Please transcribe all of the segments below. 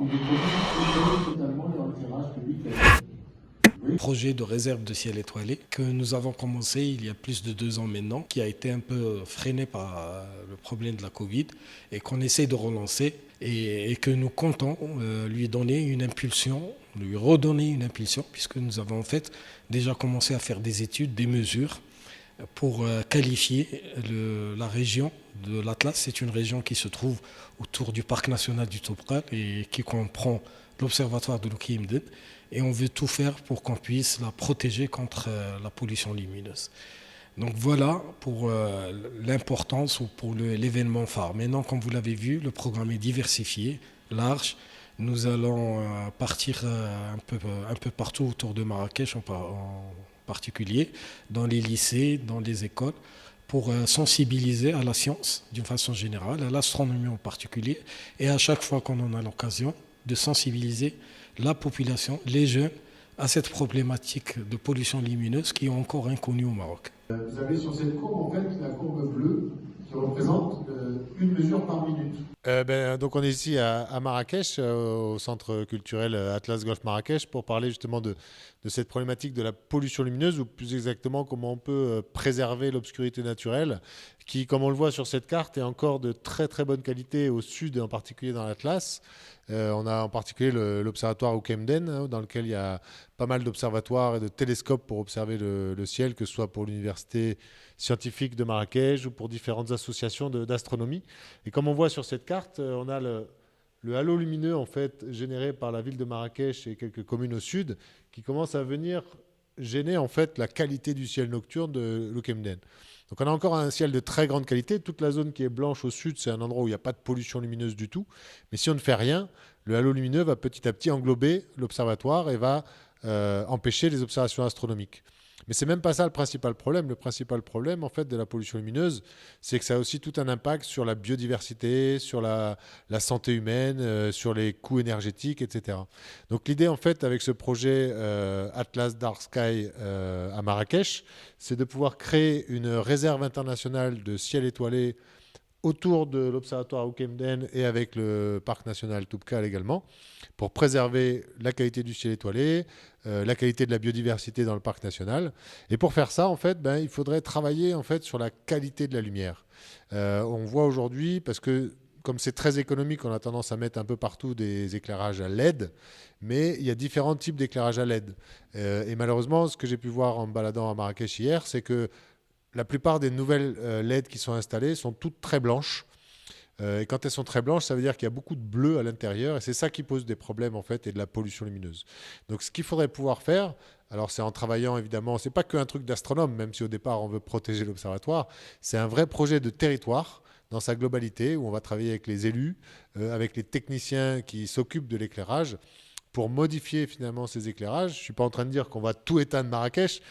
des projets qui totalement dans le tirage public. Oui. Projet de réserve de ciel étoilé que nous avons commencé il y a plus de 2 ans maintenant, qui a été un peu freiné par le problème de la Covid et qu'on essaie de relancer et que nous comptons lui donner une impulsion, lui redonner une impulsion, puisque nous avons en fait déjà commencé à faire des études, des mesures pour qualifier la région de l'Atlas. C'est une région qui se trouve autour du parc national du Toubkal et qui comprend l'observatoire de l'Oukiemden. Et on veut tout faire pour qu'on puisse la protéger contre la pollution lumineuse. Donc voilà pour l'importance ou pour l'événement phare. Maintenant, comme vous l'avez vu, le programme est diversifié, large. Nous allons partir un peu partout autour de Marrakech en particulier, dans les lycées, dans les écoles, pour sensibiliser à la science d'une façon générale, à l'astronomie en particulier, et à chaque fois qu'on en a l'occasion, de sensibiliser la population, les jeunes, à cette problématique de pollution lumineuse qui est encore inconnue au Maroc. Vous avez sur cette courbe, en fait, la courbe bleue qui représente une mesure par minute. Donc on est ici à Marrakech, au centre culturel Atlas Golf Marrakech, pour parler justement de cette problématique de la pollution lumineuse, ou plus exactement comment on peut préserver l'obscurité naturelle, qui, comme on le voit sur cette carte, est encore de très très bonne qualité au sud, en particulier dans l'Atlas. On a en particulier l'observatoire Oukiemden, dans lequel il y a pas mal d'observatoires et de télescopes pour observer le ciel, que ce soit pour l'université scientifique de Marrakech ou pour différentes associations d'astronomie. Et comme on voit sur cette carte, on a le halo lumineux en fait généré par la ville de Marrakech et quelques communes au sud qui commence à venir gêner en fait la qualité du ciel nocturne de l'Oukiemden. Donc on a encore un ciel de très grande qualité. Toute la zone qui est blanche au sud, c'est un endroit où il n'y a pas de pollution lumineuse du tout. Mais si on ne fait rien, le halo lumineux va petit à petit englober l'observatoire et va empêcher les observations astronomiques. Mais c'est même pas ça le principal problème. Le principal problème, en fait, de la pollution lumineuse, c'est que ça a aussi tout un impact sur la biodiversité, sur la santé humaine, sur les coûts énergétiques, etc. Donc l'idée, en fait, avec ce projet Atlas Dark Sky à Marrakech, c'est de pouvoir créer une réserve internationale de ciel étoilé autour de l'observatoire Oukiemden et avec le parc national Toubkal également, pour préserver la qualité du ciel étoilé, la qualité de la biodiversité dans le parc national. Et pour faire ça, en fait, il faudrait travailler en fait, sur la qualité de la lumière. On voit aujourd'hui, parce que comme c'est très économique, on a tendance à mettre un peu partout des éclairages à LED, mais il y a différents types d'éclairages à LED. Et malheureusement, ce que j'ai pu voir en me baladant à Marrakech hier, c'est que la plupart des nouvelles LED qui sont installées sont toutes très blanches. Et quand elles sont très blanches, ça veut dire qu'il y a beaucoup de bleu à l'intérieur. Et c'est ça qui pose des problèmes, en fait, et de la pollution lumineuse. Donc, ce qu'il faudrait pouvoir faire, alors c'est en travaillant, évidemment, c'est pas qu'un truc d'astronome, même si au départ, on veut protéger l'observatoire. C'est un vrai projet de territoire dans sa globalité, où on va travailler avec les élus, avec les techniciens qui s'occupent de l'éclairage, pour modifier finalement ces éclairages. Je ne suis pas en train de dire qu'on va tout éteindre Marrakech,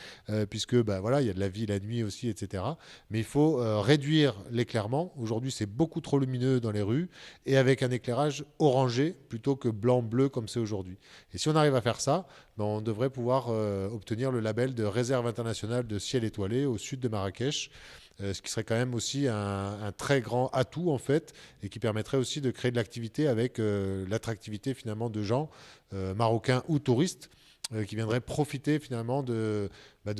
puisque voilà, il y a de la vie la nuit aussi, etc. Mais il faut réduire l'éclairement. Aujourd'hui, c'est beaucoup trop lumineux dans les rues, et avec un éclairage orangé plutôt que blanc-bleu comme c'est aujourd'hui. Et si on arrive à faire ça, on devrait pouvoir obtenir le label de réserve internationale de ciel étoilé au sud de Marrakech, ce qui serait quand même aussi un très grand atout en fait, et qui permettrait aussi de créer de l'activité avec l'attractivité finalement de gens marocains ou touristes qui viendraient profiter finalement de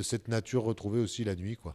cette nature retrouvée aussi la nuit, quoi.